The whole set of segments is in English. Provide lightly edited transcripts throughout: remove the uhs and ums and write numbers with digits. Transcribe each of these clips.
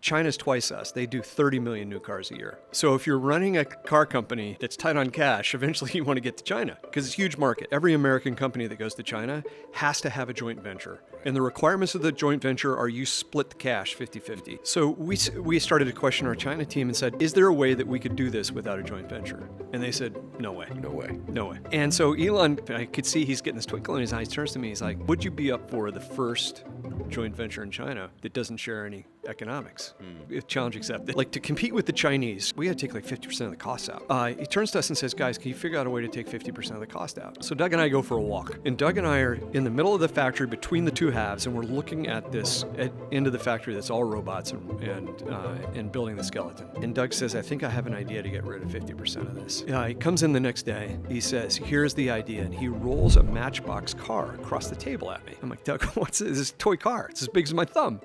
China's twice us. They do 30 million new cars a year. So if you're running a car company that's tight on cash, eventually you want to get to China because it's a huge market. Every American company that goes to China has to have a joint venture. And the requirements of the joint venture are you split the cash 50-50. So we started to question our China team and said, is there a way that we could do this without a joint venture? And they said, no way. No way. No way. And so Elon, I could see he's getting this twinkle in his eyes, turns to me, he's like, would you be up for the first joint venture in China that doesn't share any economics? Challenge accepted. Like to compete with the Chinese, we had to take like 50% of the costs out. He turns to us and says, guys, can you figure out a way to take 50% of the cost out? So Doug and I go for a walk. And Doug and I are in the middle of the factory between the two halves, and we're looking at this end of the factory that's all robots and building the skeleton. And Doug says, I think I have an idea to get rid of 50% of this. He comes in the next day. He says, here's the idea. And he rolls a matchbox car across the table at me. I'm like, Doug, what's this? This is a toy car. It's as big as my thumb.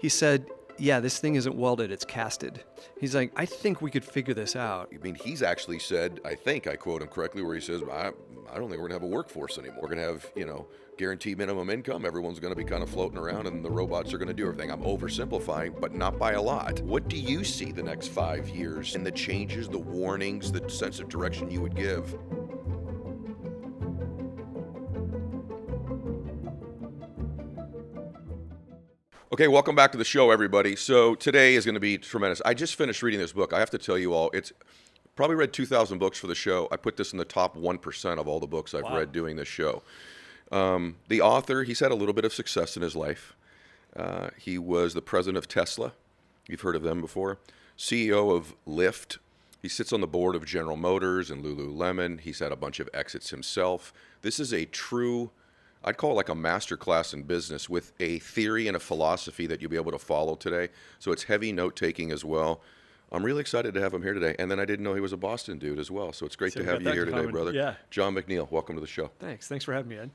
He said, yeah, this thing isn't welded, it's casted. He's like, I think we could figure this out. I mean, he's actually said, I think I quote him correctly, where he says, I don't think we're gonna have a workforce anymore. We're gonna have, guaranteed minimum income. Everyone's gonna be kind of floating around and the robots are gonna do everything. I'm oversimplifying, but not by a lot. What do you see the next 5 years and the changes, the warnings, the sense of direction you would give? Okay, welcome back to the show, everybody. So today is going to be tremendous. I just finished reading this book. I have to tell you all, it's probably read 2,000 books for the show. I put this in the top 1% of all the books I've read doing this show. The author, he's had a little bit of success in his life. He was the president of Tesla. You've heard of them before. CEO of Lyft. He sits on the board of General Motors and Lululemon. He's had a bunch of exits himself. This is a true, I'd call it like a master class in business with a theory and a philosophy that you'll be able to follow today. So it's heavy note-taking as well. I'm really excited to have him here today. And then I didn't know he was a Boston dude as well. So it's great to have you here today, brother. Yeah. Jon McNeill, welcome to the show. Thanks for having me, Ed.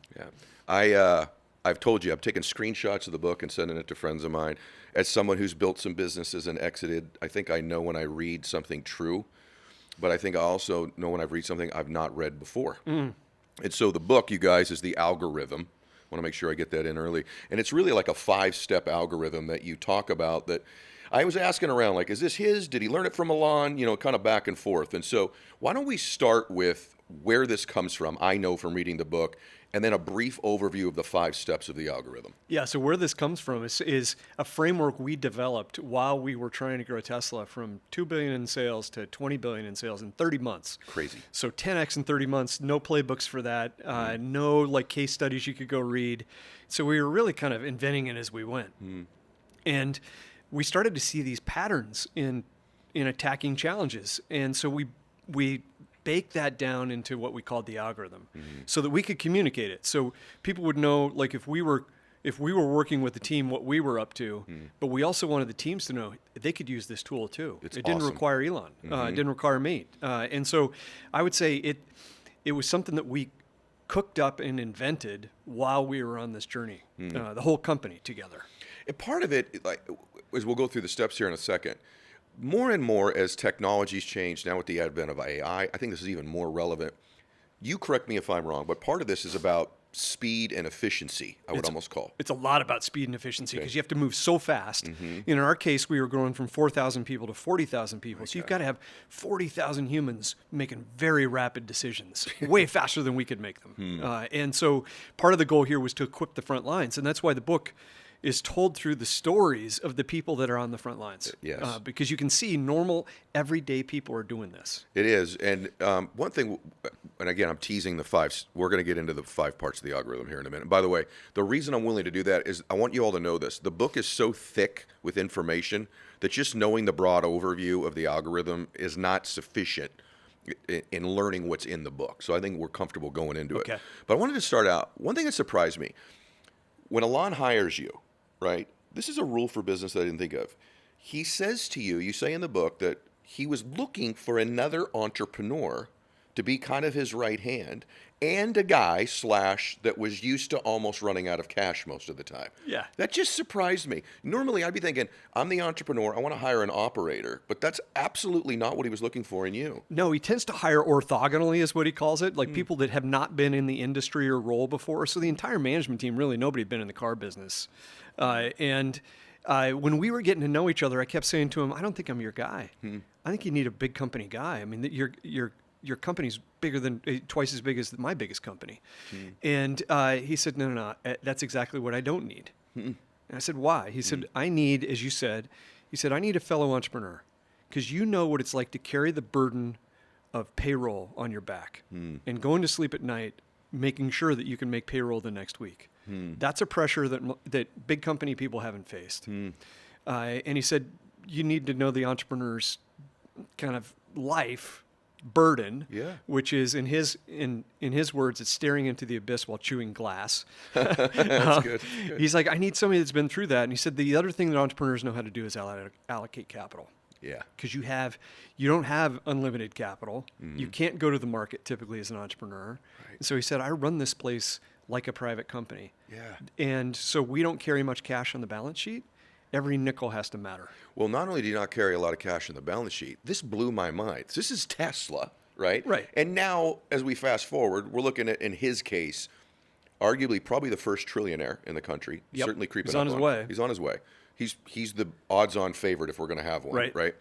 Yeah. I've told you, I'm taking screenshots of the book and sending it to friends of mine. As someone who's built some businesses and exited, I think I know when I read something true. But I think I also know when I've read something I've not read before. And so the book, you guys, is The Algorithm. I want to make sure I get that in early. And it's really like a 5-step algorithm that you talk about that I was asking around, like, is this his? Did he learn it from Elon? Kind of back and forth. And so why don't we start with where this comes from? I know from reading the book, and then a brief overview of the 5 steps of the algorithm. Yeah, so where this comes from is a framework we developed while we were trying to grow Tesla from $2 billion in sales to $20 billion in sales in 30 months. Crazy. So 10x in 30 months, no playbooks for that, no like case studies you could go read. So we were really kind of inventing it as we went. And we started to see these patterns in attacking challenges. And so we bake that down into what we called the algorithm so that we could communicate it. So people would know, like if we were working with the team, what we were up to, but we also wanted the teams to know they could use this tool too. It didn't require Elon. It didn't require me. And so I would say it was something that we cooked up and invented while we were on this journey, the whole company together. And part of it, like, as we'll go through the steps here in a second, more and more as technologies change, now with the advent of AI, I think this is even more relevant. You correct me if I'm wrong, but part of this is about speed and efficiency, I would almost call. It's a lot about speed and efficiency because you have to move so fast. In our case, we were growing from 4,000 people to 40,000 people. So you've got to have 40,000 humans making very rapid decisions, way faster than we could make them. And so part of the goal here was to equip the front lines. And that's why the book is told through the stories of the people that are on the front lines. Yes. Because you can see normal, everyday people are doing this. It is. And one thing, and again, I'm teasing the 5, we're going to get into the 5 parts of the algorithm here in a minute. By the way, the reason I'm willing to do that is I want you all to know this. The book is so thick with information that just knowing the broad overview of the algorithm is not sufficient in learning what's in the book. So I think we're comfortable going into it. But I wanted to start out, one thing that surprised me, when Elon hires you, right? This is a rule for business that I didn't think of. He says to you, you say in the book that he was looking for another entrepreneur to be kind of his right hand and a guy / that was used to almost running out of cash most of the time. Yeah. That just surprised me. Normally I'd be thinking, I'm the entrepreneur, I want to hire an operator, but that's absolutely not what he was looking for in you. No, he tends to hire orthogonally is what he calls it, like people that have not been in the industry or role before. So the entire management team, really nobody had been in the car business. And when we were getting to know each other, I kept saying to him, I don't think I'm your guy. I think you need a big company guy. I mean, your company's bigger than twice as big as my biggest company. And he said, no, that's exactly what I don't need. And I said, why? He said, I need, as you said, I need a fellow entrepreneur because you know what it's like to carry the burden of payroll on your back and going to sleep at night, making sure that you can make payroll the next week. That's a pressure that big company people haven't faced. And he said, you need to know the entrepreneur's kind of life burden, which is in his words, it's staring into the abyss while chewing glass. That's good. He's like, I need somebody that's been through that. And he said, the other thing that entrepreneurs know how to do is allocate capital. Yeah. Because you don't have unlimited capital. You can't go to the market typically as an entrepreneur. Right. So he said, I run this place like a private company. Yeah. And so we don't carry much cash on the balance sheet. Every nickel has to matter. Well, not only do you not carry a lot of cash on the balance sheet, this blew my mind. This is Tesla, right? Right. And now, as we fast forward, we're looking at, in his case, arguably probably the first trillionaire in the country. Yep. Certainly creeping He's up on his way. He's on his way. He's the odds-on favorite if we're going to have one, right?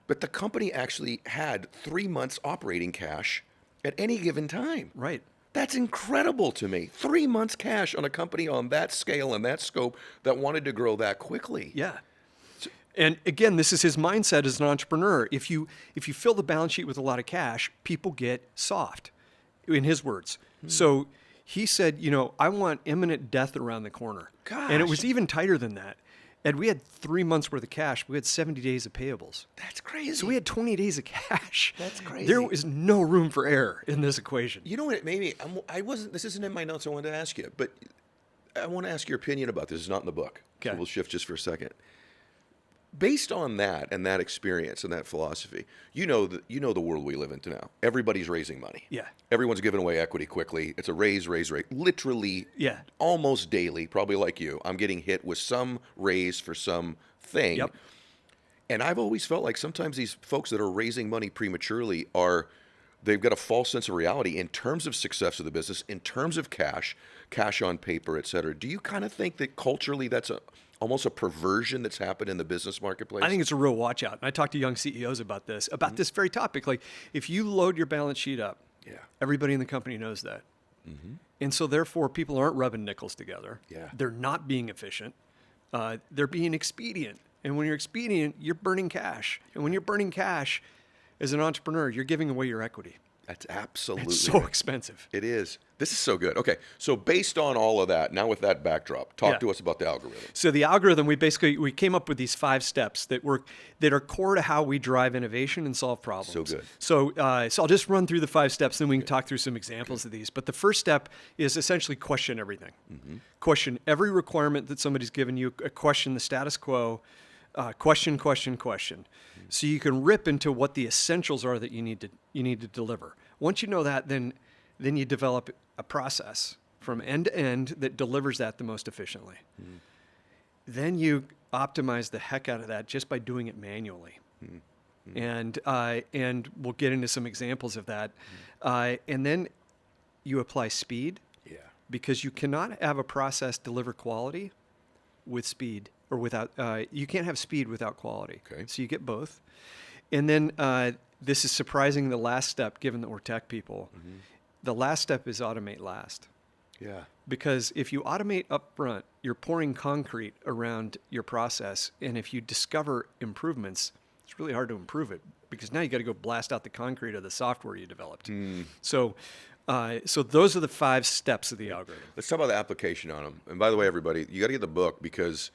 But the company actually had 3 months operating cash at any given time. Right. That's incredible to me. 3 months cash on a company on that scale and that scope that wanted to grow that quickly. Yeah. And again, this is his mindset as an entrepreneur. If you fill the balance sheet with a lot of cash, people get soft, in his words. So he said, I want imminent death around the corner. Gosh. And it was even tighter than that. And we had 3 months worth of cash. We had 70 days of payables. That's crazy. So we had 20 days of cash. That's crazy. There is no room for error in this equation. You know what? Maybe I wasn't. This isn't in my notes. I wanted to ask you, but I want to ask your opinion about this. It's not in the book. Okay. So we'll shift just for a second. Based on that and that experience and that philosophy, you know the world we live in now. Everybody's raising money. Yeah. Everyone's giving away equity quickly. It's a raise. Literally. Yeah. Almost daily. Probably like you. I'm getting hit with some raise for some thing. Yep. And I've always felt like sometimes these folks that are raising money prematurely they've got a false sense of reality in terms of success of the business, in terms of cash on paper, et cetera. Do you kind of think that culturally that's almost a perversion that's happened in the business marketplace? I think it's a real watch out. And I talk to young CEOs about this very topic. Like if you load your balance sheet up, everybody in the company knows that. And so therefore people aren't rubbing nickels together. Yeah. They're not being efficient. They're being expedient. And when you're expedient, you're burning cash. And when you're burning cash as an entrepreneur, you're giving away your equity. That's absolutely It's so expensive. It is. This is so good. Okay, so based on all of that, now with that backdrop, talk to us about the algorithm. So the algorithm, we came up with these 5 steps that are core to how we drive innovation and solve problems. So good. So I'll just run through the 5 steps, then we can talk through some examples of these. But the first step is essentially question everything. Question every requirement that somebody's given you. Question the status quo. Question. So you can rip into what the essentials are that you need to deliver. Once you know that, then you develop a process from end to end that delivers that the most efficiently. Then you optimize the heck out of that just by doing it manually. And we'll get into some examples of that. And then you apply speed. Yeah. Because you cannot have a process deliver quality with speed. Or without, you can't have speed without quality. Okay. So you get both. And then this is surprising, the last step, given that we're tech people. The last step is automate last. Yeah. Because if you automate up front, you're pouring concrete around your process. And if you discover improvements, it's really hard to improve it because now you got to go blast out the concrete of the software you developed. So those are the 5 steps of the algorithm. Let's talk about the application on them. And by the way, everybody, you got to get the book because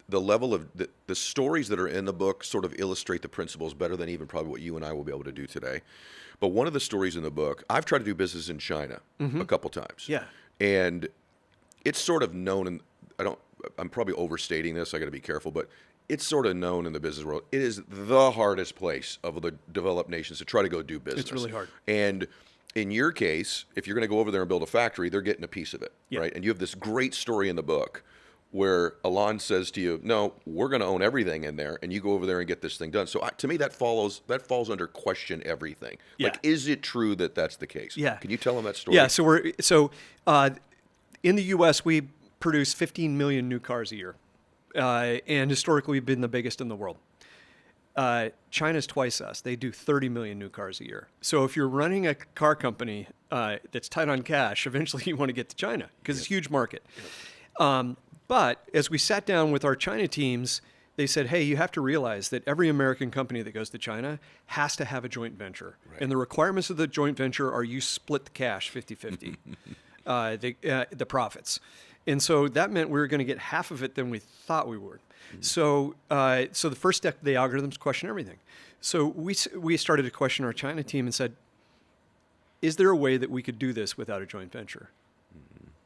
the level of the stories that are in the book sort of illustrate the principles better than even probably what you and I will be able to do today. But one of the stories in the book, I've tried to do business in China a couple times. Yeah. And it's sort of known, and I'm probably overstating this, I got to be careful, but it's sort of known in the business world. It is the hardest place of the developed nations to try to go do business. It's really hard. And in your case, if you're going to go over there and build a factory, they're getting a piece of it, right? And you have this great story in the book where Elon says to you, no, we're going to own everything in there, and you go over there and get this thing done. So to me, that falls under question everything. Yeah. Like, is it true that that's the case? Yeah. Can you tell them that story? Yeah, so in the U.S., we produce 15 million new cars a year. And historically, we've been the biggest in the world. China's twice us. They do 30 million new cars a year. So if you're running a car company that's tight on cash, eventually you want to get to China because it's a huge market. But as we sat down with our China teams, they said, hey, you have to realize that every American company that goes to China has to have a joint venture. Right. And the requirements of the joint venture are you split the cash 50-50, the profits. And so that meant we were going to get half of it than we thought we would. So the first step of the algorithms question everything. So we started to question our China team and said, is there a way that we could do this without a joint venture?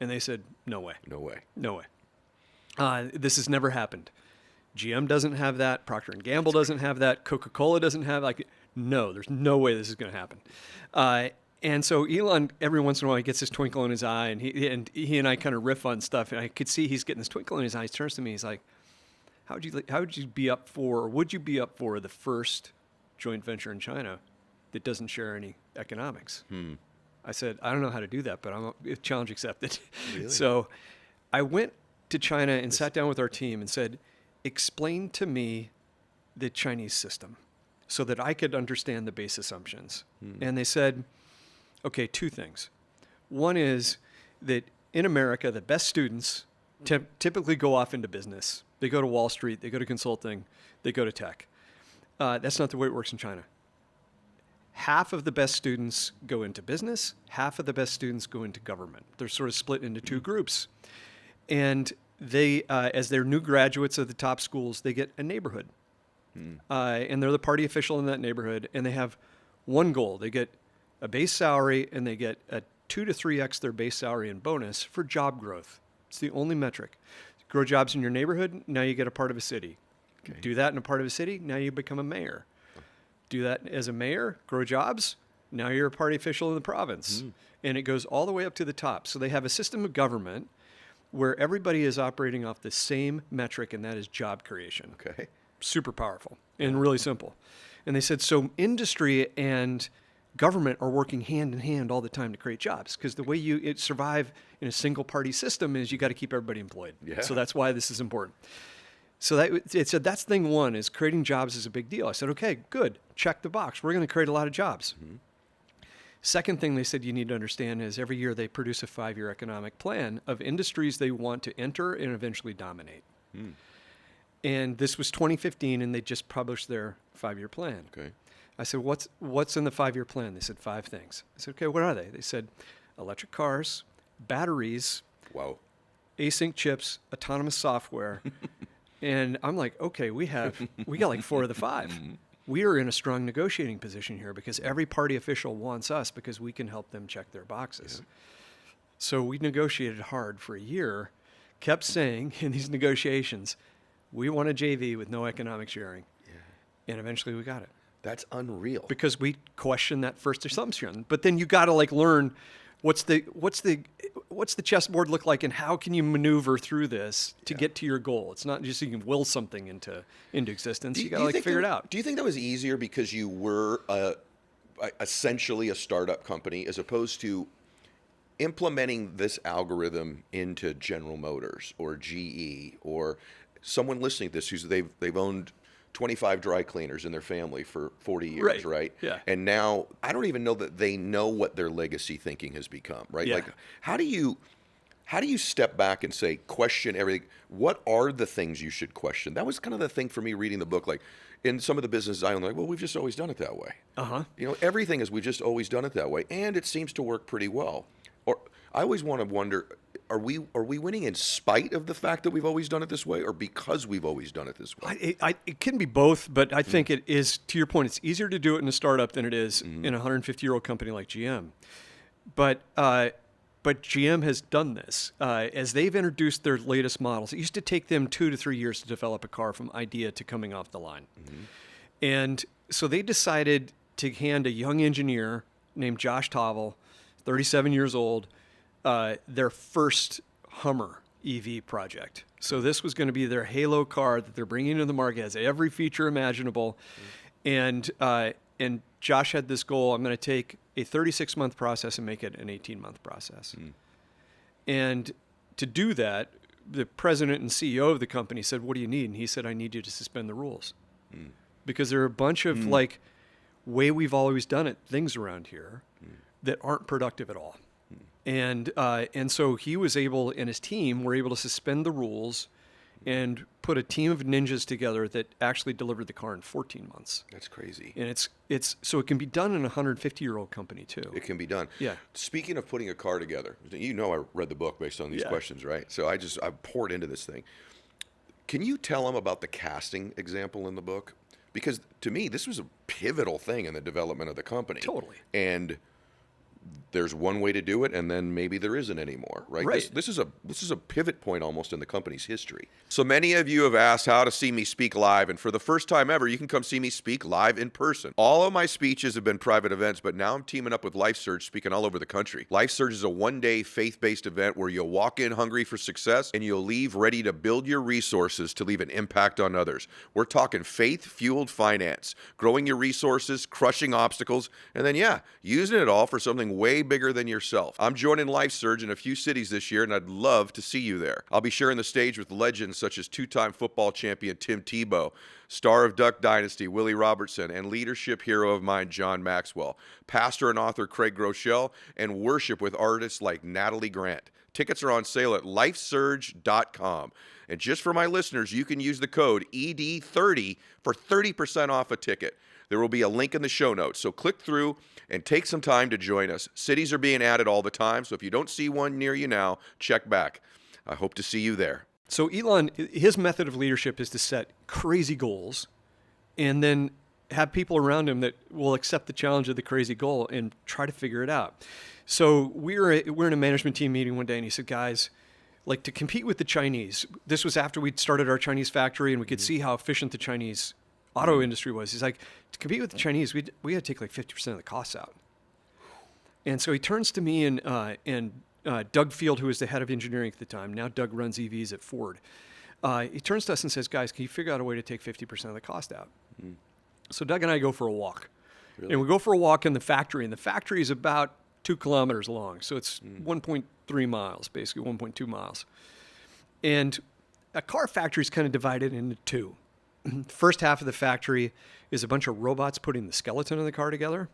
And they said, no way. No way. No way. This has never happened. GM doesn't have that. Procter & Gamble doesn't have that. Coca-Cola doesn't have no, there's no way this is going to happen. And so Elon, every once in a while, he gets this twinkle in his eye, and he and I kind of riff on stuff, and I could see he's getting this twinkle in his eye. He turns to me, he's like, how would you be up for, or would you be up for the first joint venture in China that doesn't share any economics? I said, I don't know how to do that, but challenge accepted. Really? So I went to China and sat down with our team and said, explain to me the Chinese system so that I could understand the base assumptions. And they said, okay, two things. One is that in America, the best students typically go off into business. They go to Wall Street, they go to consulting, they go to tech. That's not the way it works in China. Half of the best students go into business, half of the best students go into government. They're sort of split into two groups. And they, as they're new graduates of the top schools, they get a neighborhood. And they're the party official in that neighborhood, and they have one goal. They get a base salary, and they get a 2 to 3x their base salary and bonus for job growth. It's the only metric. Grow jobs in your neighborhood, now you get a part of a city. Okay. Do that in a part of a city, now you become a mayor. Do that as a mayor, grow jobs, now you're a party official in the province. And it goes all the way up to the top. So they have a system of government where everybody is operating off the same metric, and that is job creation. Okay. Super powerful and really simple. And they said, so industry and government are working hand in hand all the time to create jobs, because the way you survive in a single party system is you got to keep everybody employed. Yeah. So that's why this is important. So it said that's thing one, is creating jobs is a big deal. I said, okay, good. Check the box. We're going to create a lot of jobs. Second thing they said you need to understand is every year they produce a 5-year economic plan of industries they want to enter and eventually dominate. And this was 2015, and they just published their 5-year plan. Okay. I said, what's in the 5-year plan? They said 5 things. I said, okay, what are they? They said electric cars, batteries, wow, async chips, autonomous software. And I'm like, okay, we got like 4 of the 5. We are in a strong negotiating position here because every party official wants us because we can help them check their boxes. So we negotiated hard for a year, kept saying in these negotiations, we want a JV with no economic sharing. And eventually we got it. That's unreal. Because we questioned that first assumption. But then you got to like learn what's the chessboard look like, and how can you maneuver through this to get to your goal? It's not just you can will something into existence. You got to like figure it out. Do you think that was easier because you were essentially a startup company as opposed to implementing this algorithm into General Motors or GE or someone listening to this who's they've owned 25 dry cleaners in their family for 40 years, right? Yeah. And now I don't even know that they know what their legacy thinking has become, right? Yeah. Like how do you step back and say, question everything? What are the things you should question? That was kind of the thing for me reading the book. Like in some of the businesses I own, like, well, we've just always done it that way. You know, everything is we've just always done it that way. And it seems to work pretty well. Or I always want to wonder, are we winning in spite of the fact that we've always done it this way, or because we've always done it this way? It can be both, but I think it is, to your point, it's easier to do it in a startup than it is in a 150-year-old company like GM. But GM has done this. As they've introduced their latest models, it used to take them 2 to 3 years to develop a car from idea to coming off the line. And so they decided to hand a young engineer named Josh Tavel, 37 years old, their first Hummer EV project. So this was going to be their halo car that they're bringing to the market. It has every feature imaginable. And Josh had this goal: I'm going to take a 36-month process and make it an 18-month process. And to do that, the president and CEO of the company said, "What do you need?" And he said, "I need you to suspend the rules." Because there are a bunch of like way we've always done it things around here that aren't productive at all. And so he was able, and his team were able to suspend the rules and put a team of ninjas together that actually delivered the car in 14 months. That's crazy. And it's so it can be done in a 150-year-old company too. It can be done. Yeah. Speaking of putting a car together, you know I read the book based on these questions, right? So I poured into this thing. Can you tell them about the casting example in the book? Because to me, this was a pivotal thing in the development of the company. Totally. And there's one way to do it, and then maybe there isn't anymore, right? Right. This is a pivot point almost in the company's history. So many of you have asked how to see me speak live, and for the first time ever, you can come see me speak live in person. All of my speeches have been private events, but now I'm teaming up with LifeSurge, speaking all over the country. LifeSurge is a one-day faith-based event where you'll walk in hungry for success, and you'll leave ready to build your resources to leave an impact on others. We're talking faith-fueled finance, growing your resources, crushing obstacles, and then, using it all for something way bigger than yourself. I'm joining LifeSurge in a few cities this year, and I'd love to see you there. I'll be sharing the stage with legends such as two-time football champion Tim Tebow, star of Duck Dynasty Willie Robertson, and leadership hero of mine John Maxwell, pastor and author Craig Groeschel, and worship with artists like Natalie Grant. Tickets are on sale at lifesurge.com. And just for my listeners, you can use the code ED30 for 30% off a ticket. There will be a link in the show notes, so click through and take some time to join us. Cities are being added all the time, so if you don't see one near you now, check back. I hope to see you there. So Elon, his method of leadership is to set crazy goals and then have people around him that will accept the challenge of the crazy goal and try to figure it out. So we're in a management team meeting one day, and he said, "Guys, like to compete with the Chinese," this was after we'd started our Chinese factory and we could see how efficient the Chinese auto industry was. He's like, "To compete with the Chinese, we had to take like 50% of the costs out." And so he turns to me and Doug Field, who was the head of engineering at the time, now Doug runs EVs at Ford. He turns to us and says, "Guys, can you figure out a way to take 50% of the cost out?" So Doug and I go for a walk. Really? And we go for a walk in the factory, and the factory is about 2 kilometers long. So it's 1.3 miles, basically 1.2 miles. And a car factory is kind of divided into two. The first half of the factory is a bunch of robots putting the skeleton of the car together.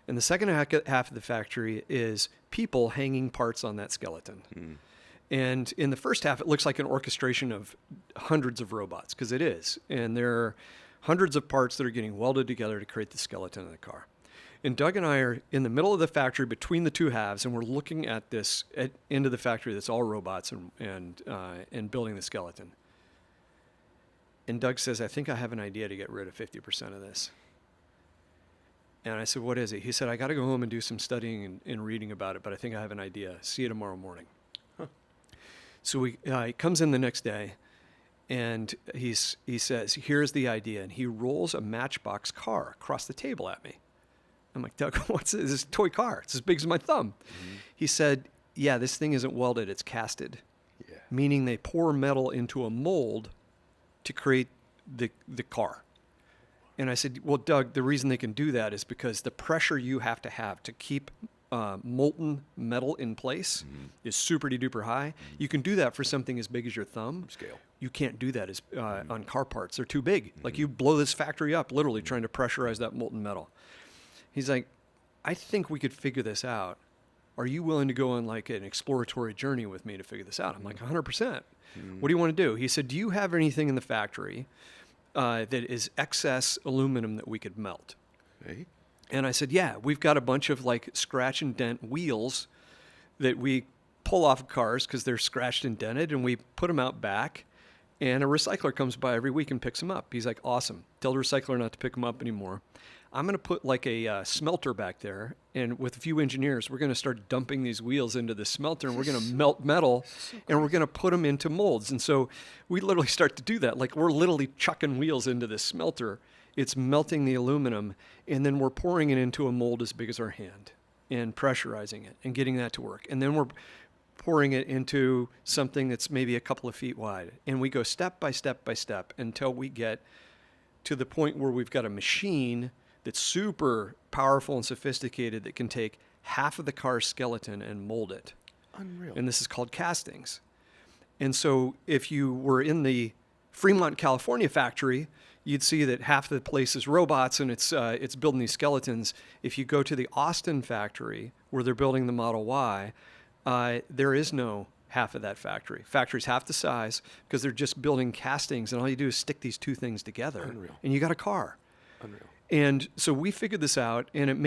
And the second half of the factory is people hanging parts on that skeleton. And in the first half, it looks like an orchestration of hundreds of robots, because it is. And there are hundreds of parts that are getting welded together to create the skeleton of the car. And Doug and I are in the middle of the factory between the two halves, and we're looking at this end of the factory that's all robots and building the skeleton. And Doug says, "I think I have an idea to get rid of 50% of this." And I said, "What is it?" He said, "I got to go home and do some studying and reading about it, but I think I have an idea. See you tomorrow morning." So he comes in the next day, and he says, "Here's the idea." And he rolls a matchbox car across the table at me. I'm like, "Doug, what's this? This is a toy car. It's as big as my thumb." He said, "Yeah, this thing isn't welded. It's casted." Meaning they pour metal into a mold to create the car. And I said, "Well, Doug, the reason they can do that is because the pressure you have to keep molten metal in place is super duper high. You can do that for something as big as your thumb. Scale. You can't do that on car parts. They're too big. Like you blow this factory up, literally trying to pressurize that molten metal." He's like, "I think we could figure this out. Are you willing to go on like an exploratory journey with me to figure this out?" I'm like, 100%. What do you want to do? He said, "Do you have anything in the factory that is excess aluminum that we could melt?" Okay. And I said, "Yeah, we've got a bunch of like scratch and dent wheels that we pull off of cars because they're scratched and dented, and we put them out back, and a recycler comes by every week and picks them up." He's like, "Awesome. Tell the recycler not to pick them up anymore. I'm going to put like a smelter back there, and with a few engineers, we're going to start dumping these wheels into the smelter, and we're going to melt metal, and we're going to put them into molds." And so we literally start to do that. Like we're literally chucking wheels into this smelter. It's melting the aluminum, and then we're pouring it into a mold as big as our hand and pressurizing it and getting that to work. And then we're pouring it into something that's maybe a couple of feet wide. And we go step by step by step until we get to the point where we've got a machine that's super powerful and sophisticated that can take half of the car's skeleton and mold it. Unreal. And this is called castings. And so if you were in the Fremont, California factory, you'd see that half the place is robots and it's building these skeletons. If you go to the Austin factory where they're building the Model Y, there is no half of that factory. Factory's half the size because they're just building castings, and all you do is stick these two things together. Unreal. And you got a car. Unreal. And so we figured this out, and it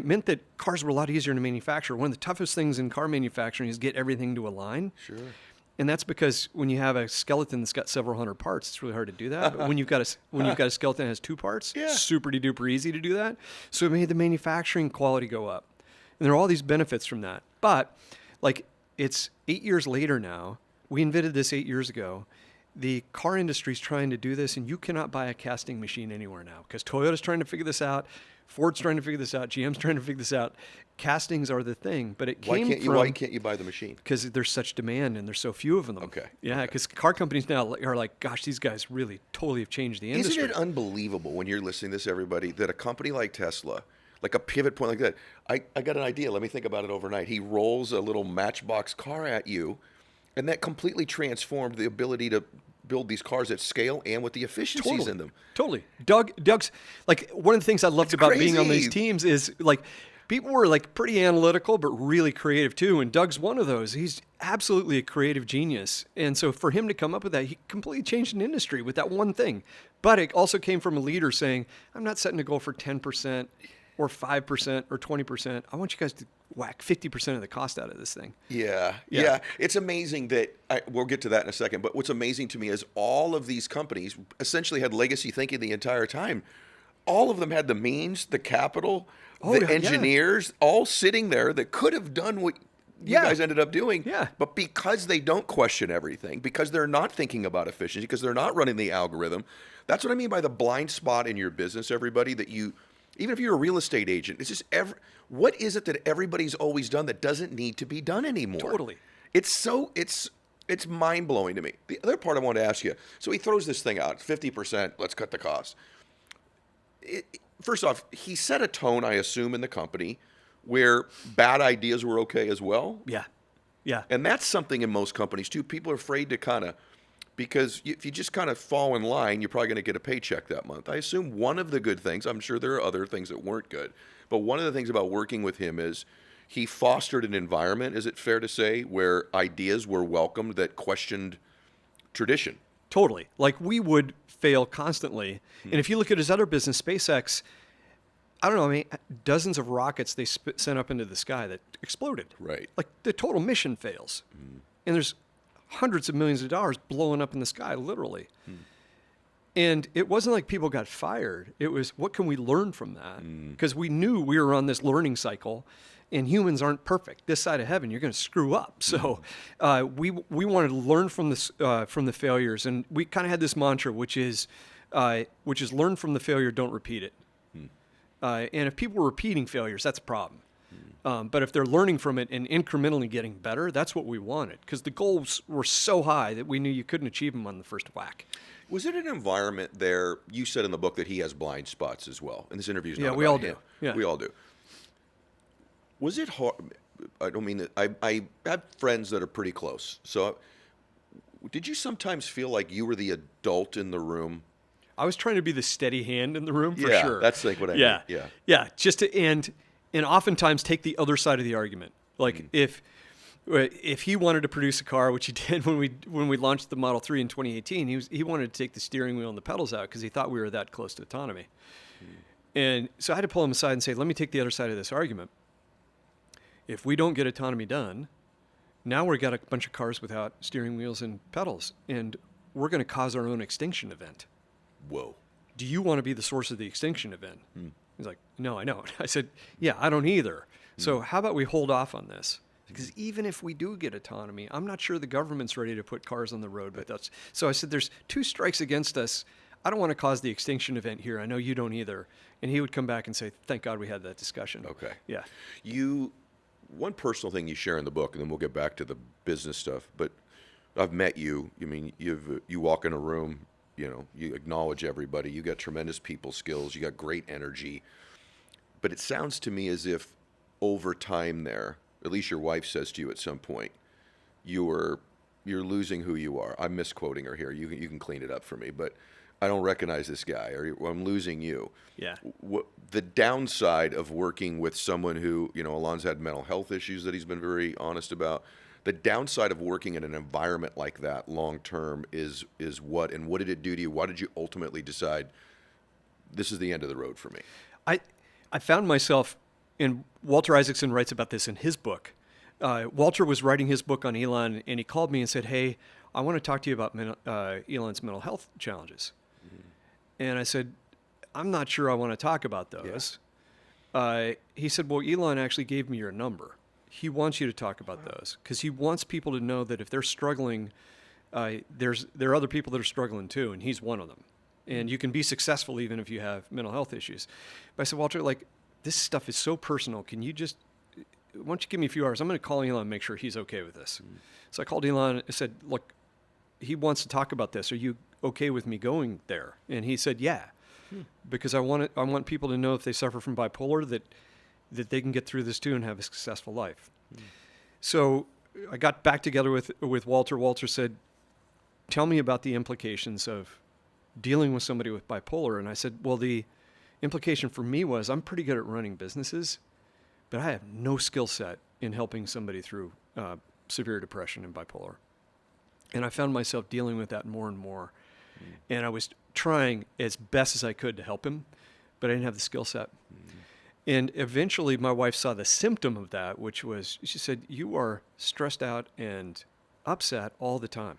meant that cars were a lot easier to manufacture. One of the toughest things in car manufacturing is get everything to align. Sure. And that's because when you have a skeleton that's got several hundred parts, it's really hard to do that. But when you've got a skeleton that has 2 parts, super duper easy to do that. So it made the manufacturing quality go up. And there are all these benefits from that. But like, it's 8 years later now. We invented this 8 years ago. The car industry's trying to do this, and you cannot buy a casting machine anywhere now because Toyota's trying to figure this out, Ford's trying to figure this out, GM's trying to figure this out. Castings are the thing, but it Why came from... Why can't you buy the machine? Because there's such demand and there's so few of them. Okay. Yeah, because car companies now are like, gosh, these guys really totally have changed the industry. Isn't it unbelievable when you're listening to this, everybody, that a company like Tesla, like a pivot point like that, I got an idea. Let me think about it overnight. He rolls a little matchbox car at you, and that completely transformed the ability to build these cars at scale and with the efficiencies in them. Totally. Doug's, like, one of the things I loved about being on these teams is, like, people were, like, pretty analytical but really creative too, and Doug's one of those. He's absolutely a creative genius. And so for him to come up with that, he completely changed an industry with that one thing. But it also came from a leader saying, I'm not setting a goal for 10% or 5% or 20%. I want you guys to whack 50% of the cost out of this thing. Yeah. It's amazing that, we'll get to that in a second, but what's amazing to me is all of these companies essentially had legacy thinking the entire time. All of them had the means, the capital, the engineers, all sitting there that could have done what you guys ended up doing. Yeah. But because they don't question everything, because they're not thinking about efficiency, because they're not running the algorithm, that's what I mean by the blind spot in your business, everybody, that you... Even if you're a real estate agent, it's just what is it that everybody's always done that doesn't need to be done anymore? Totally. It's mind-blowing to me. The other part I want to ask you, so he throws this thing out, 50%, let's cut the cost. First off, he set a tone, I assume, in the company where bad ideas were okay as well. Yeah. And that's something in most companies too. People are afraid to kind of, because if you just kind of fall in line, you're probably going to get a paycheck that month. I assume one of the good things, I'm sure there are other things that weren't good, but one of the things about working with him is he fostered an environment, is it fair to say, where ideas were welcomed that questioned tradition. Totally. Like, we would fail constantly. And if you look at his other business, SpaceX, I don't know, I mean, dozens of rockets they sent up into the sky that exploded. Right. Like, the total mission fails. And there's hundreds of millions of dollars blowing up in the sky, literally. And it wasn't like people got fired. It was, what can we learn from that? Because we knew we were on this learning cycle, and humans aren't perfect. This side of heaven, you're going to screw up. So we wanted to learn from the failures, and we kind of had this mantra, which is learn from the failure, don't repeat it. And if people were repeating failures, that's a problem. But if they're learning from it and incrementally getting better, that's what we wanted, because the goals were so high that we knew you couldn't achieve them on the first whack. Was it an environment there? You said in the book that he has blind spots as well. And this interview is not about we all him. do. Yeah, we all do. Was it hard? I don't mean that. I have friends that are pretty close. So, did you sometimes feel like you were the adult in the room? I was trying to be the steady hand in the room for sure. That's like what I mean. Yeah. Just to and oftentimes take the other side of the argument. Like if he wanted to produce a car, which he did when we launched the Model 3 in 2018, he wanted to take the steering wheel and the pedals out because he thought we were that close to autonomy. And so I had to pull him aside and say, let me take the other side of this argument. If we don't get autonomy done, now we've got a bunch of cars without steering wheels and pedals, and we're going to cause our own extinction event. Whoa. Do you want to be the source of the extinction event? He's like, no, I know. I said, yeah, I don't either. So how about we hold off on this? Because even if we do get autonomy, I'm not sure the government's ready to put cars on the road with us. So I said, there's 2 strikes against us. I don't want to cause the extinction event here. I know you don't either. And he would come back and say, thank God we had that discussion. Okay. Yeah. One personal thing you share in the book, and then we'll get back to the business stuff, but I've met you. I mean, you walk in a room, you acknowledge everybody. You got tremendous people skills. You got great energy. But it sounds to me as if over time there, at least your wife says to you at some point, you were you're losing who you are. I'm misquoting her here. You can clean it up for me, but I don't recognize this guy, or I'm losing you. Yeah. The downside of working with someone who, Elon's had mental health issues that he's been very honest about. The downside of working in an environment like that long term is what, and what did it do to you? Why did you ultimately decide this is the end of the road for me? I found myself, and Walter Isaacson writes about this in his book. Walter was writing his book on Elon, and he called me and said, "Hey, I want to talk to you about Elon's mental health challenges." And I said, "I'm not sure I want to talk about those." Yeah. He said, "Well, Elon actually gave me your number. He wants you to talk about those because he wants people to know that if they're struggling, there are other people that are struggling too, and he's one of them. And you can be successful even if you have mental health issues." But I said, "Walter, this stuff is so personal. Why don't you give me a few hours? I'm going to call Elon and make sure he's okay with this." So I called Elon and said, "Look, he wants to talk about this. Are you okay with me going there?" And he said, "Yeah, because I want people to know if they suffer from bipolar that they can get through this too and have a successful life." So I got back together with Walter. Walter said, "Tell me about the implications of dealing with somebody with bipolar." And I said, "Well, the implication for me was I'm pretty good at running businesses, but I have no skill set in helping somebody through severe depression and bipolar." And I found myself dealing with that more and more. And I was trying as best as I could to help him, but I didn't have the skill set. And eventually my wife saw the symptom of that, which was, she said, "You are stressed out and upset all the time."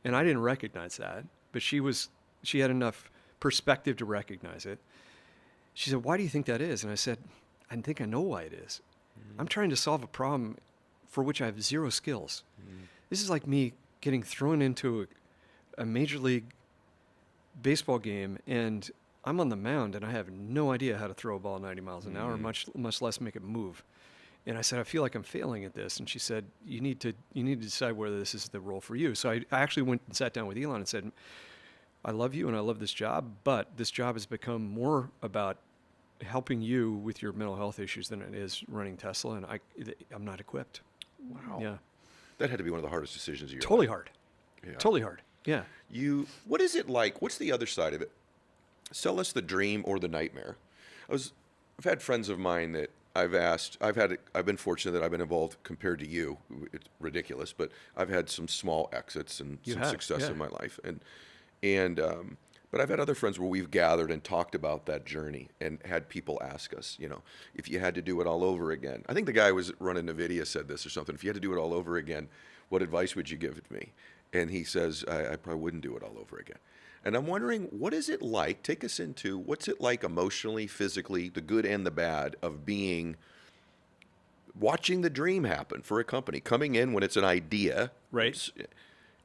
And I didn't recognize that, but she had enough perspective to recognize it. She said, "Why do you think that is?" And I said, "I think I know why it is. I'm trying to solve a problem for which I have zero skills. This is like me getting thrown into a major league baseball game, and I'm on the mound, and I have no idea how to throw a ball 90 miles an hour, much less make it move." And I said, "I feel like I'm failing at this." And she said, you need to decide whether this is the role for you." So I actually went and sat down with Elon and said, "I love you and I love this job, but this job has become more about helping you with your mental health issues than it is running Tesla, and I'm not equipped." Wow. Yeah. That had to be one of the hardest decisions of your Totally life. hard. Yeah. Totally hard. Yeah. What is it like? What's the other side of it? Sell us the dream or the nightmare. I've had friends of mine that I've been fortunate that I've been involved compared to you. It's ridiculous, but I've had some small exits and some success in my life. But I've had other friends where we've gathered and talked about that journey and had people ask us, if you had to do it all over again. I think the guy who was running NVIDIA said this or something. If you had to do it all over again, what advice would you give me? And he says, I probably wouldn't do it all over again. And I'm wondering, what is it like? Take us into what's it like emotionally, physically, the good and the bad of watching the dream happen for a company, coming in when it's an idea. Right.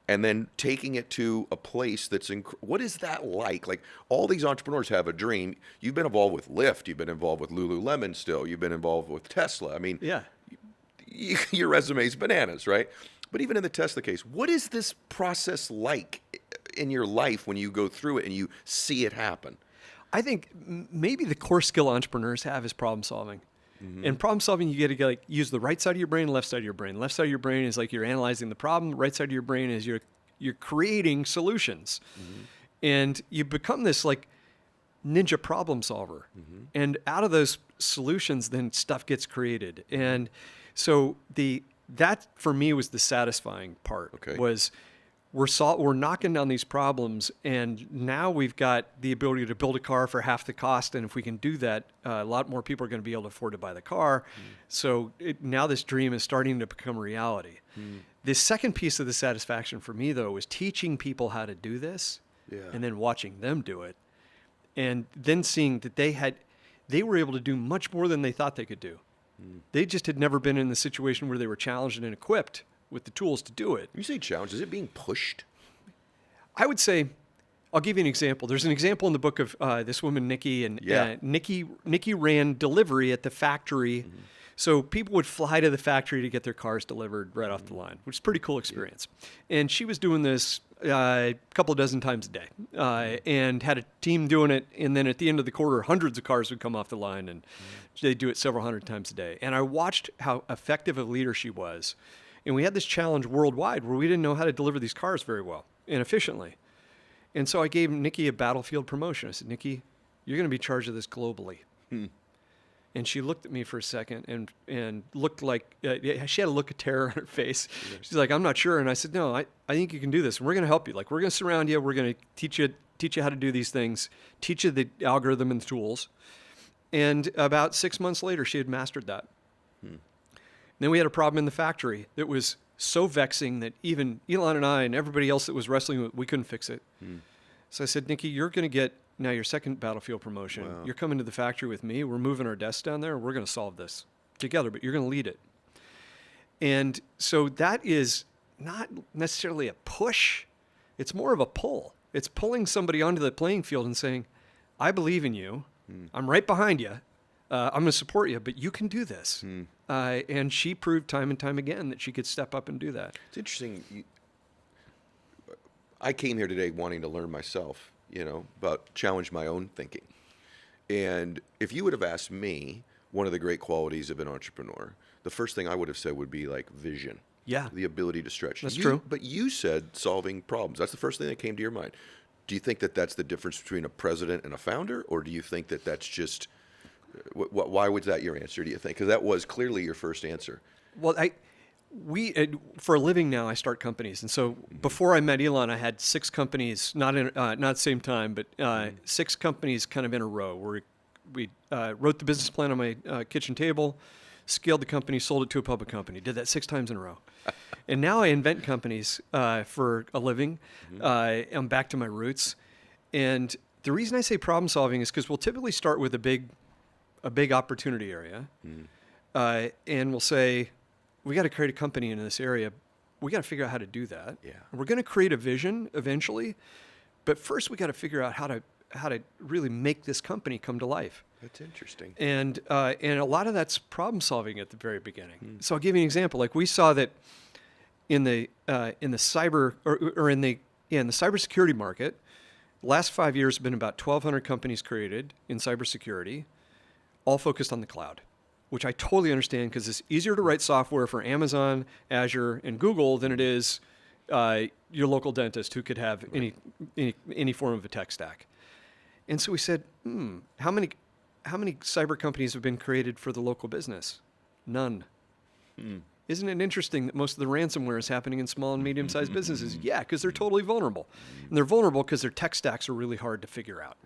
And then taking it to a place that's what is that like? Like, all these entrepreneurs have a dream. You've been involved with Lyft. You've been involved with Lululemon still. You've been involved with Tesla. I mean, your resume's bananas, right? But even in the Tesla case, what is this process like in your life when you go through it and you see it happen? I think maybe the core skill entrepreneurs have is problem solving. And problem solving, you get to use the right side of your brain, left side of your brain. Left side of your brain is like you're analyzing the problem. Right side of your brain is you're creating solutions. And you become this ninja problem solver. And out of those solutions, then stuff gets created. And so that for me was the satisfying part. Okay. Was we're knocking down these problems, and now we've got the ability to build a car for half the cost. And if we can do that, a lot more people are going to be able to afford to buy the car. So now this dream is starting to become reality. The second piece of the satisfaction for me, though, was teaching people how to do this, and then watching them do it, and then seeing that they were able to do much more than they thought they could do. They just had never been in the situation where they were challenged and equipped with the tools to do it. When you say challenge, is it being pushed? I would say, I'll give you an example. There's an example in the book of this woman, Nikki, and Nikki ran delivery at the factory. So people would fly to the factory to get their cars delivered right off the line, which is a pretty cool experience. And she was doing this a couple of dozen times a day and had a team doing it. And then at the end of the quarter, hundreds of cars would come off the line, and they'd do it several hundred times a day. And I watched how effective a leader she was. And we had this challenge worldwide where we didn't know how to deliver these cars very well and efficiently. And so I gave Nikki a battlefield promotion. I said, Nikki, you're going to be in charge of this globally. And she looked at me for a second and looked like, she had a look of terror on her face. She's like, I'm not sure. And I said, no, I think you can do this. And we're going to help you. Like, we're going to surround you. We're going to teach you how to do these things, teach you the algorithm and the tools. And about 6 months later, she had mastered that. Then we had a problem in the factory that was so vexing that even Elon and I and everybody else that was wrestling with, we couldn't fix it. So I said, Nikki, you're going to get now your second battlefield promotion. Wow. You're coming to the factory with me. We're moving our desks down there. We're going to solve this together, but you're going to lead it. And so that is not necessarily a push. It's more of a pull. It's pulling somebody onto the playing field and saying, I believe in you. I'm right behind you. I'm going to support you, but you can do this. And she proved time and time again that she could step up and do that. It's interesting. I came here today wanting to learn myself, about challenge my own thinking. And if you would have asked me one of the great qualities of an entrepreneur, the first thing I would have said would be like vision. Yeah. The ability to stretch. That's true. But you said solving problems. That's the first thing that came to your mind. Do you think that that's the difference between a president and a founder? Or do you think that that's just, why was that your answer, do you think? Because that was clearly your first answer. Well, for a living now, I start companies. And so before I met Elon, I had 6 companies, not at the same time, but 6 companies kind of in a row where we wrote the business plan on my kitchen table, scaled the company, sold it to a public company. Did that 6 times in a row. And now I invent companies for a living. I'm back to my roots. And the reason I say problem solving is because we'll typically start with a big opportunity area. And we'll say, we got to create a company in this area. We got to figure out how to do that. Yeah. We're going to create a vision eventually, but first we got to figure out how to really make this company come to life. That's interesting. And a lot of that's problem solving at the very beginning. So I'll give you an example. Like we saw that in the cyber or in the cybersecurity market, the last 5 years have been about 1,200 companies created in cybersecurity, all focused on the cloud, which I totally understand because it's easier to write software for Amazon, Azure, and Google than it is your local dentist who could have any form of a tech stack. And so we said, how many cyber companies have been created for the local business? None. Isn't it interesting that most of the ransomware is happening in small and medium-sized businesses? Yeah, because they're totally vulnerable. And they're vulnerable because their tech stacks are really hard to figure out.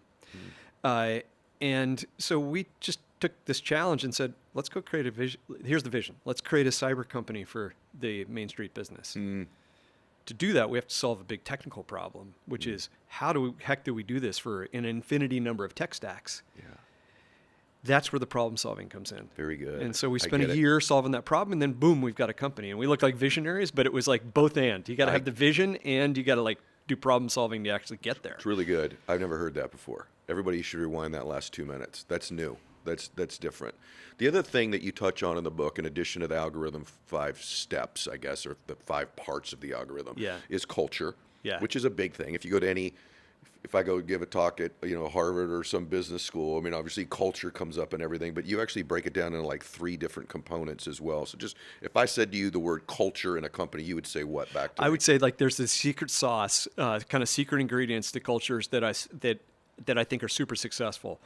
And so we just took this challenge and said, let's go create a vision. Here's the vision. Let's create a cyber company for the Main Street business. To do that, we have to solve a big technical problem, which is how the heck do we do this for an infinity number of tech stacks? Yeah. That's where the problem solving comes in. Very good. And so we spent a year solving that problem, and then boom, we've got a company. And we look like visionaries, but it was like both and. You got to have the vision, and you got to do problem solving to actually get there. It's really good. I've never heard that before. Everybody should rewind that last 2 minutes. That's new. That's different. The other thing that you touch on in the book, in addition to the algorithm 5 steps, I guess, or the 5 parts of the algorithm, is culture, which is a big thing. If you go to if I go give a talk at Harvard or some business school, I mean, obviously culture comes up and everything, but you actually break it down into like 3 different components as well. So just if I said to you the word culture in a company, you would say what back to me? I would say like there's this secret sauce, kind of secret ingredients to cultures that I think are super successful.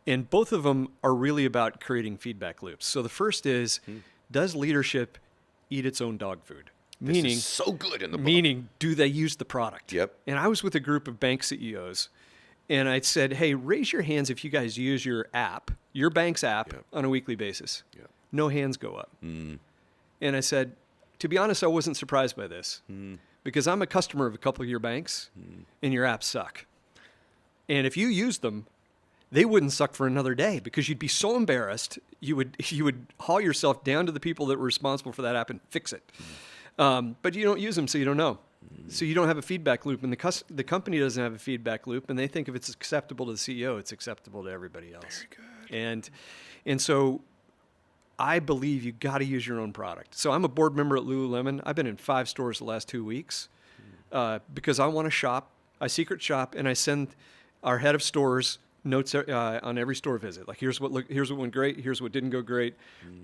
And both of them are really about creating feedback loops. So the first is, does leadership eat its own dog food? Meaning, this is so good in the book. Meaning, do they use the product? Yep. And I was with a group of bank CEOs, and I said, hey, raise your hands if you guys use your app, your bank's app, on a weekly basis. Yep. No hands go up. And I said, to be honest, I wasn't surprised by this because I'm a customer of a couple of your banks, and your apps suck. And if you use them, they wouldn't suck for another day because you'd be so embarrassed. You would haul yourself down to the people that were responsible for that app and fix it. But you don't use them, so you don't know. So you don't have a feedback loop, and the company doesn't have a feedback loop, and they think if it's acceptable to the CEO, it's acceptable to everybody else. Very good. And so I believe you got to use your own product. So I'm a board member at Lululemon. I've been in 5 stores the last 2 weeks because I want to shop. I secret shop, and I send our head of stores notes on every store visit. Like, here's what went great, here's what didn't go great.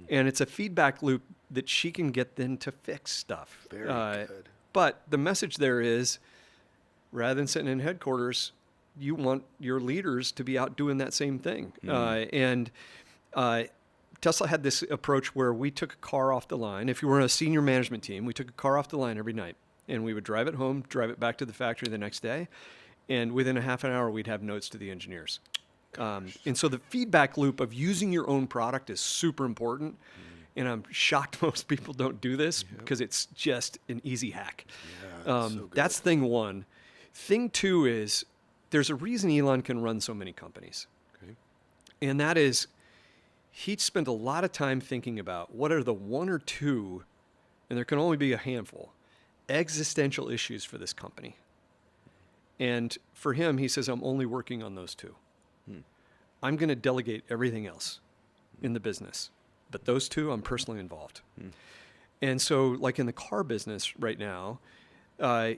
And it's a feedback loop that she can get then to fix stuff. Very good. But the message there is, rather than sitting in headquarters, you want your leaders to be out doing that same thing. Tesla had this approach where we took a car off the line. If you were a senior management team, we took a car off the line every night, and we would drive it home, drive it back to the factory the next day, and within a half an hour, we'd have notes to the engineers. And so the feedback loop of using your own product is super important. And I'm shocked most people don't do this because it's just an easy hack. Yeah, so that's thing one. Thing two is there's a reason Elon can run so many companies. Okay. And that is he spent a lot of time thinking about what are the one or two, and there can only be a handful, existential issues for this company. And for him, he says, I'm only working on those two. I'm going to delegate everything else in the business. But those two, I'm personally involved. And so, like in the car business right now,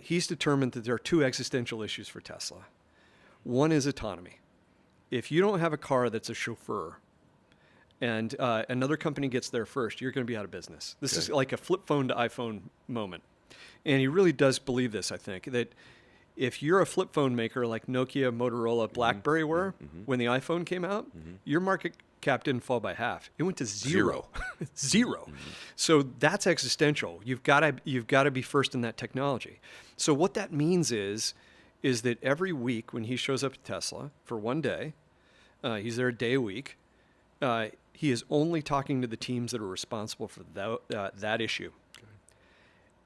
he's determined that there are two existential issues for Tesla. One is autonomy. If you don't have a car that's a chauffeur and another company gets there first, you're going to be out of business. This is like a flip phone to iPhone moment. And he really does believe this, I think, that if you're a flip phone maker like Nokia, Motorola, BlackBerry were, when the iPhone came out, your market cap didn't fall by half. It went to zero. Zero. So that's existential. You've got to be first in that technology. So what that means is that every week when he shows up at Tesla for one day, he's there a day a week, he is only talking to the teams that are responsible for that issue. Okay.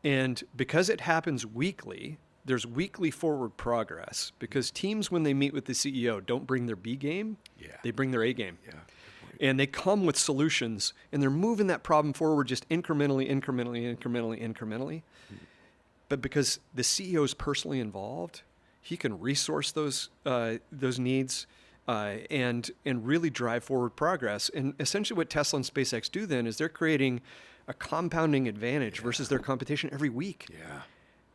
And because it happens weekly, there's weekly forward progress because teams, when they meet with the CEO, don't bring their B game. They bring their A game. And they come with solutions, and they're moving that problem forward just incrementally. But because the CEO is personally involved, he can resource those needs and really drive forward progress. And essentially what Tesla and SpaceX do then is they're creating a compounding advantage versus their competition every week.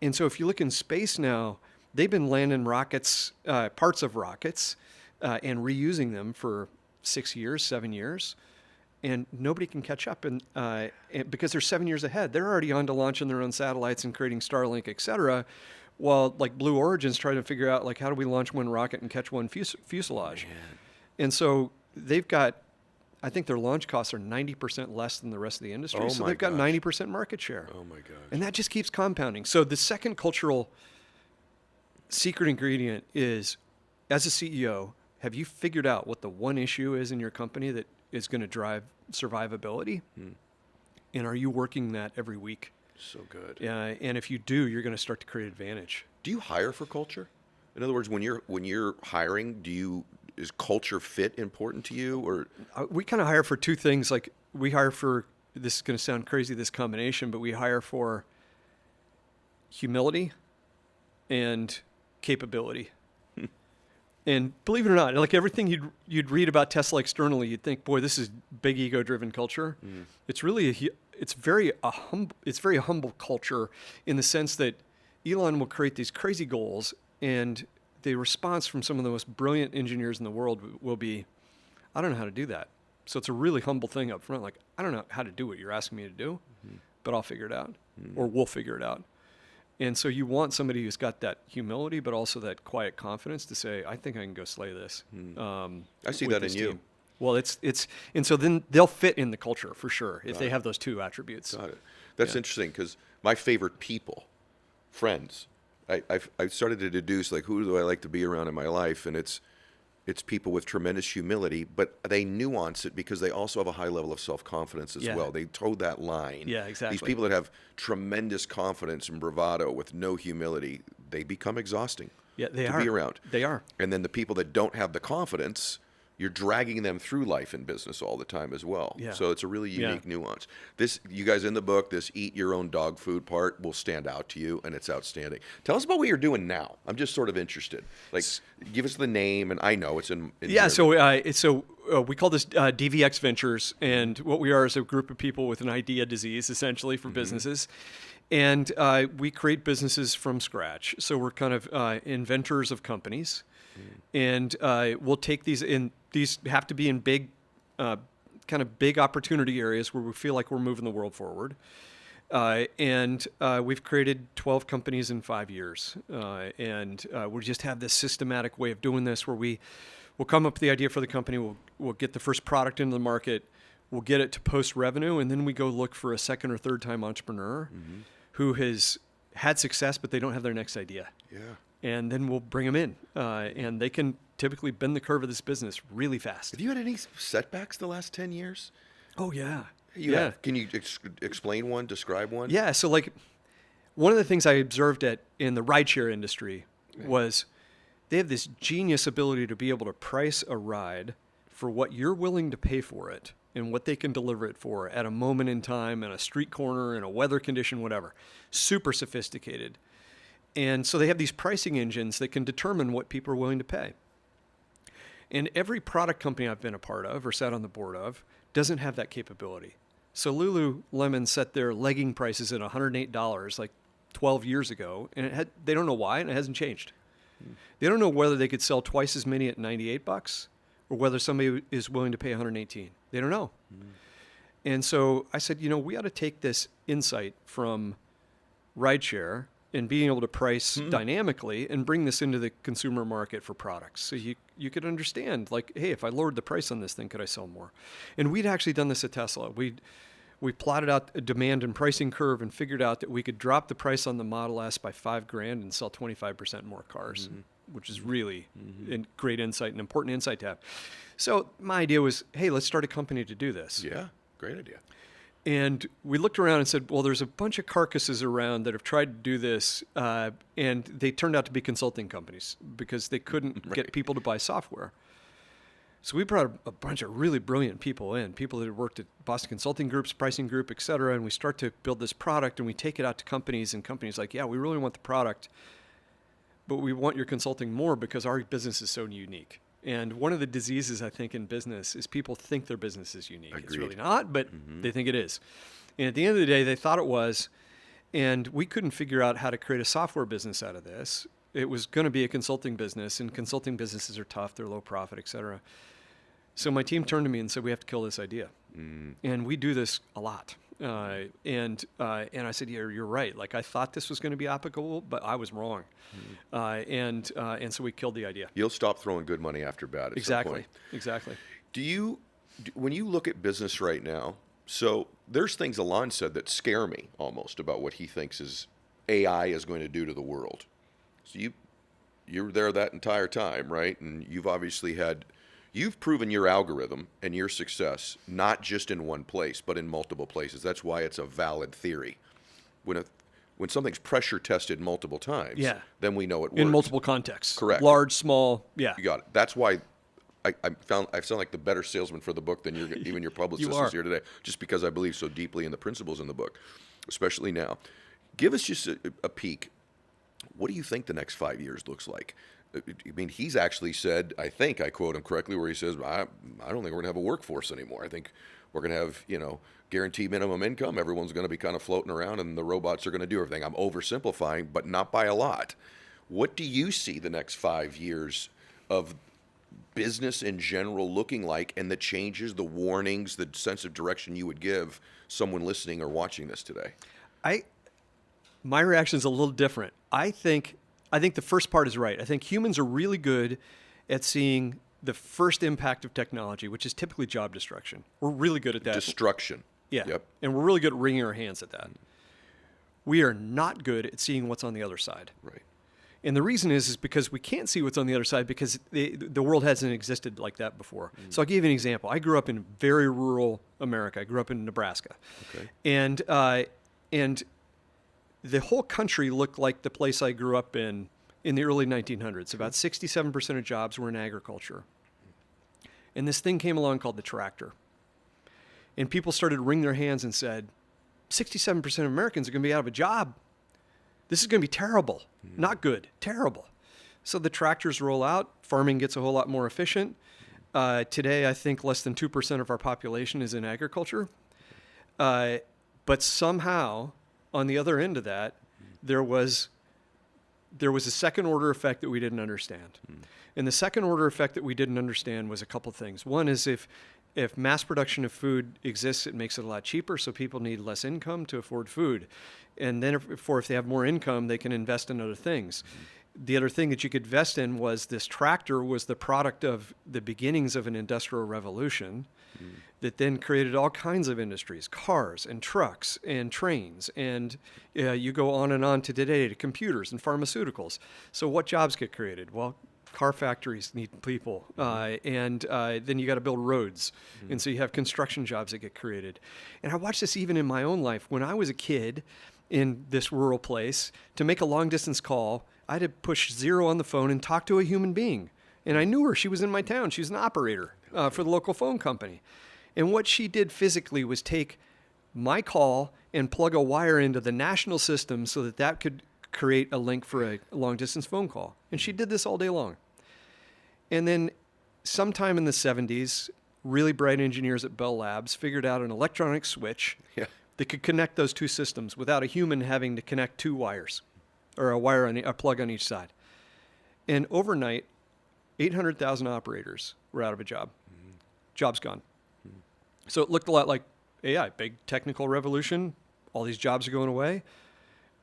And so if you look in space now, they've been landing rockets, parts of rockets, and reusing them for 6 years, 7 years, and nobody can catch up. And because they're 7 years ahead, they're already on to launching their own satellites and creating Starlink, et cetera, while like Blue Origin's trying to figure out like how do we launch one rocket and catch one fuselage. And so they've got, I think their launch costs are 90% less than the rest of the industry. So they've got 90% market share. Oh my gosh. And that just keeps compounding. So the second cultural secret ingredient is, as a CEO, have you figured out what the one issue is in your company that is going to drive survivability? And are you working that every week? So good. And if you do, you're going to start to create advantage. Do you hire for culture? In other words, when you're hiring, is culture fit important to you, or we kind of hire for two things? Like we hire for, this is going to sound crazy, this combination, but we hire for humility and capability. And believe it or not, like everything you'd read about Tesla externally, you'd think, boy, this is big ego-driven culture. It's really it's very humble culture in the sense that Elon will create these crazy goals, and the response from some of the most brilliant engineers in the world will be, I don't know how to do that. So it's a really humble thing up front. Like, I don't know how to do what you're asking me to do, but I'll figure it out, or we'll figure it out. And so you want somebody who's got that humility, but also that quiet confidence to say, I think I can go slay this. I see that in you. Team. Well, and so then they'll fit in the culture for sure if they have those two attributes. Got it. That's interesting because my favorite people, friends, I've started to deduce like who do I like to be around in my life, and it's people with tremendous humility, but they nuance it because they also have a high level of self-confidence as well. They toe that line. Yeah, exactly. These people that have tremendous confidence and bravado with no humility, they become exhausting to be around. They are. And then the people that don't have the confidence, you're dragging them through life and business all the time as well. Yeah. So it's a really unique nuance. This, you guys in the book, this eat your own dog food part will stand out to you, and it's outstanding. Tell us about what you're doing now. I'm just sort of interested. Like, give us the name, and I know it's in yeah, so we call this DVX Ventures, and what we are is a group of people with an idea disease, essentially, for businesses. And we create businesses from scratch. So we're kind of inventors of companies. And we'll take these in. These have to be in big, kind of big opportunity areas where we feel like we're moving the world forward. And we've created 12 companies in 5 years. And we just have this systematic way of doing this where we'll come up with the idea for the company. We'll get the first product into the market. We'll get it to post revenue. And then we go look for a second or third time entrepreneur who has had success, but they don't have their next idea. Yeah. And then we'll bring them in. And they can typically bend the curve of this business really fast. Have you had any setbacks the last 10 years? Oh, yeah. Yeah. Can you explain one, describe one? Yeah. So like one of the things I observed in the rideshare industry was they have this genius ability to be able to price a ride for what you're willing to pay for it and what they can deliver it for at a moment in time, in a street corner, in a weather condition, whatever. Super sophisticated. And so they have these pricing engines that can determine what people are willing to pay. And every product company I've been a part of or sat on the board of doesn't have that capability. So Lululemon set their legging prices at $108 like 12 years ago, and they don't know why, and it hasn't changed. They don't know whether they could sell twice as many at $98 or whether somebody is willing to pay $118. They don't know. And so I said, we ought to take this insight from rideshare and being able to price dynamically and bring this into the consumer market for products. So you could understand, like, hey, if I lowered the price on this thing, could I sell more? And we'd actually done this at Tesla. We plotted out a demand and pricing curve and figured out that we could drop the price on the Model S by $5,000 and sell 25% more cars, which is really a great insight, an important insight to have. So my idea was, hey, let's start a company to do this. Yeah, great idea. And we looked around and said, well, there's a bunch of carcasses around that have tried to do this, and they turned out to be consulting companies because they couldn't get people to buy software. So we brought a bunch of really brilliant people in, people that had worked at Boston Consulting Group's pricing group, et cetera, and we start to build this product, and we take it out to companies, and companies like, yeah, we really want the product, but we want your consulting more because our business is so unique. And one of the diseases, I think, in business is people think their business is unique. Agreed. It's really not, but they think it is. And at the end of the day, they thought it was, and we couldn't figure out how to create a software business out of this. It was going to be a consulting business, and consulting businesses are tough. They're low profit, et cetera. So my team turned to me and said, we have to kill this idea. And we do this a lot. And I said, yeah, you're right. Like, I thought this was going to be applicable, but I was wrong. And so we killed the idea. You'll stop throwing good money after bad at some point. Exactly. When you look at business right now, so there's things Elon said that scare me almost about what he thinks is AI is going to do to the world. So you're there that entire time, right? And you've proven your algorithm and your success, not just in one place, but in multiple places. That's why it's a valid theory. When something's pressure tested multiple times, then we know it works. In multiple contexts. Correct. Large, small, yeah. You got it. That's why I sound like the better salesman for the book than even your publicist is here today, just because I believe so deeply in the principles in the book, especially now. Give us just a peek. What do you think the next 5 years looks like? I mean, he's actually said, I think I quote him correctly, where he says, I don't think we're going to have a workforce anymore. I think we're going to have, guaranteed minimum income. Everyone's going to be kind of floating around, and the robots are going to do everything. I'm oversimplifying, but not by a lot. What do you see the next 5 years of business in general looking like, and the changes, the warnings, the sense of direction you would give someone listening or watching this today? My reaction is a little different. I think the first part is right. I think humans are really good at seeing the first impact of technology, which is typically job destruction. We're really good at that. Destruction. Yeah. Yep. And we're really good at wringing our hands at that. We are not good at seeing what's on the other side. Right. And the reason is because we can't see what's on the other side because the world hasn't existed like that before. So I'll give you an example. I grew up in very rural America. I grew up in Nebraska. Okay. And the whole country looked like the place I grew up in the early 1900s. About 67% of jobs were in agriculture. And this thing came along called the tractor. And people started to wring their hands and said, 67% of Americans are going to be out of a job. This is going to be terrible. Not good. Terrible. So the tractors roll out. Farming gets a whole lot more efficient. Today, I think less than 2% of our population is in agriculture. But somehow, on the other end of that, there was there was a second order effect that we didn't understand. And the second order effect that we didn't understand was a couple things. One is if mass production of food exists, it makes it a lot cheaper, so people need less income to afford food. And then if they have more income, they can invest in other things. The other thing that you could invest in was this tractor was the product of the beginnings of an industrial revolution that then created all kinds of industries, cars and trucks and trains. And you go on and on to today to computers and pharmaceuticals. So what jobs get created? Well, car factories need people. And then you got to build roads. And so you have construction jobs that get created. And I watched this even in my own life. When I was a kid in this rural place, to make a long distance call, I had to push 0 on the phone and talk to a human being. And I knew her. She was in my town. She was an operator for the local phone company. And what she did physically was take my call and plug a wire into the national system so that could create a link for a long-distance phone call. And she did this all day long. And then sometime in the 70s, really bright engineers at Bell Labs figured out an electronic switch that could connect those two systems without a human having to connect 2 wires, or a plug on each side. And overnight, 800,000 operators were out of a job. Jobs gone. So it looked a lot like AI, big technical revolution. All these jobs are going away.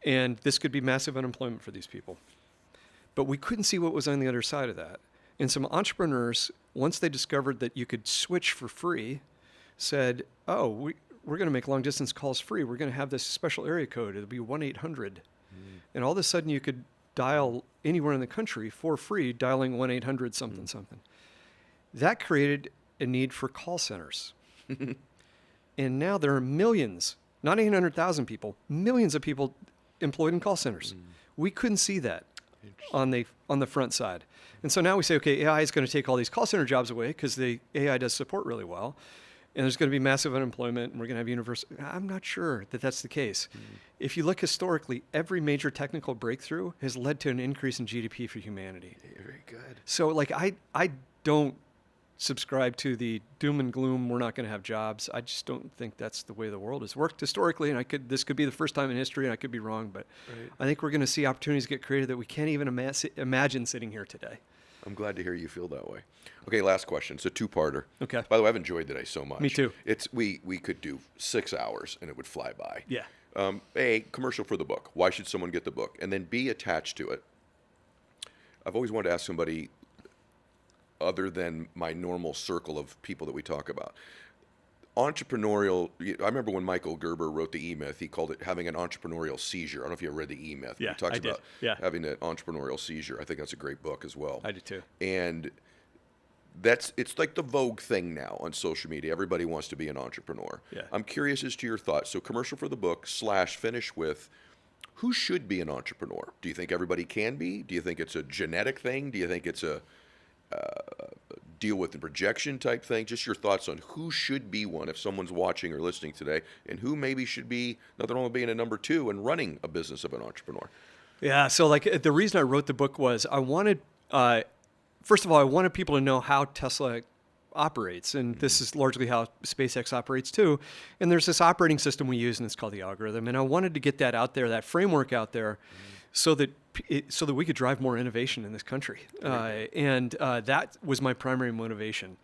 And this could be massive unemployment for these people. But we couldn't see what was on the other side of that. And some entrepreneurs, once they discovered that you could switch for free, said, oh, we're going to make long distance calls free. We're going to have this special area code. It'll be 1-800. And all of a sudden you could dial anywhere in the country for free, dialing 1-800 something something. That created a need for call centers. And now there are millions, not 800,000 people, millions of people employed in call centers. We couldn't see that on the front side. And so now we say, okay, AI is going to take all these call center jobs away because the AI does support really well. And there's going to be massive unemployment and we're going to have universal. I'm not sure that that's the case. If you look historically, every major technical breakthrough has led to an increase in GDP for humanity. Very good. So like I don't subscribe to the doom and gloom, we're not going to have jobs. I just don't think that's the way the world has worked historically, and this could be the first time in history, and I could be wrong, but I think we're going to see opportunities get created that we can't even imagine sitting here today. I'm glad to hear you feel that way. Okay, last question. It's a 2-parter. Okay. By the way, I've enjoyed today so much. Me too. We could do 6 hours, and it would fly by. Yeah. A, commercial for the book. Why should someone get the book? And then B, attached to it. I've always wanted to ask somebody other than my normal circle of people that we talk about. Entrepreneurial, I remember when Michael Gerber wrote the E-Myth, he called it having an entrepreneurial seizure. I don't know if you ever read the E-Myth. Yeah, he talks I did. about having an entrepreneurial seizure. I think that's a great book as well. I do too. And it's like the vogue thing now on social media. Everybody wants to be an entrepreneur. Yeah. I'm curious as to your thoughts. So commercial for the book / finish with, who should be an entrepreneur? Do you think everybody can be? Do you think it's a genetic thing? Do you think it's a deal with the projection type thing? Just your thoughts on who should be one if someone's watching or listening today, and who maybe should be nothing wrong with being a number 2 and running a business of an entrepreneur. Yeah, so like the reason I wrote the book was I wanted, first of all, I wanted people to know how Tesla operates, and this is largely how SpaceX operates too. And there's this operating system we use, and it's called the algorithm. And I wanted to get that out there, that framework out there, so that we could drive more innovation in this country. And that was my primary motivation.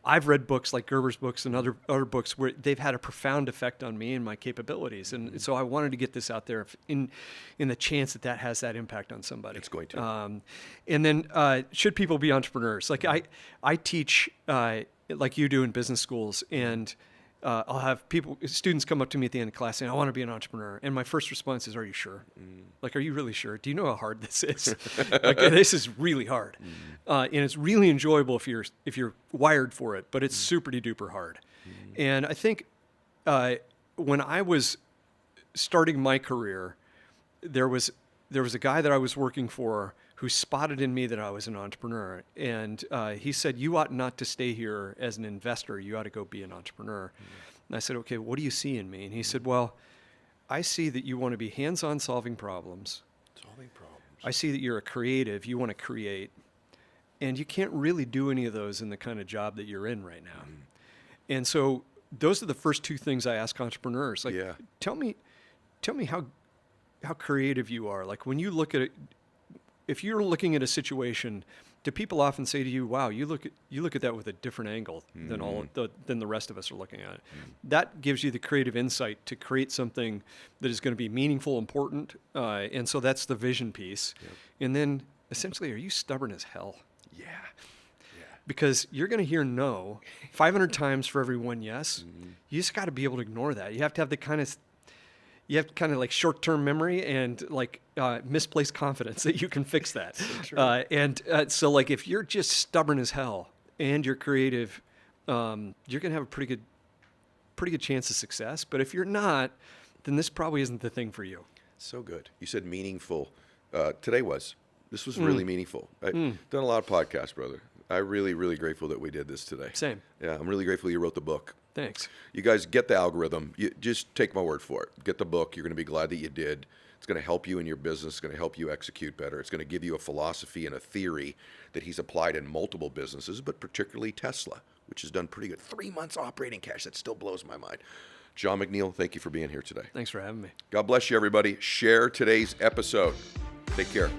I've read books like Gerber's books and other books where they've had a profound effect on me and my capabilities. And so I wanted to get this out there in the chance that has that impact on somebody. It's going to. And then should people be entrepreneurs? Like I teach like you do in business schools, and I'll have students come up to me at the end of class saying, I want to be an entrepreneur. And my first response is, are you sure? Like, are you really sure? Do you know how hard this is? Like, this is really hard. And it's really enjoyable if you're wired for it, but it's super duper hard. And I think when I was starting my career, there was a guy that I was working for who spotted in me that I was an entrepreneur. And he said, you ought not to stay here as an investor. You ought to go be an entrepreneur. And I said, okay, what do you see in me? And he said, well, I see that you want to be hands-on solving problems. I see that you're a creative. You want to create. And you can't really do any of those in the kind of job that you're in right now. And so those are the first 2 things I ask entrepreneurs. Like, tell me how creative you are. Like when you look at it, if you're looking at a situation, do people often say to you, "Wow, you look at that with a different angle than the rest of us are looking at it"? That gives you the creative insight to create something that is going to be meaningful, important, and so that's the vision piece. Yep. And then essentially, are you stubborn as hell? Yeah. Because you're going to hear no 500 times for every one yes. You just got to be able to ignore that. You have to have you have kind of like short-term memory and like misplaced confidence that you can fix that. So like if you're just stubborn as hell and you're creative, you're going to have a pretty good chance of success. But if you're not, then this probably isn't the thing for you. So good. You said meaningful. This was really meaningful. I've done a lot of podcasts, brother. I'm really, really grateful that we did this today. Same. Yeah, I'm really grateful you wrote the book. Thanks. You guys get the algorithm. You just take my word for it. Get the book. You're going to be glad that you did. It's going to help you in your business. It's going to help you execute better. It's going to give you a philosophy and a theory that he's applied in multiple businesses, but particularly Tesla, which has done pretty good. 3 months operating cash. That still blows my mind. Jon McNeill, thank you for being here today. Thanks for having me. God bless you, everybody. Share today's episode. Take care.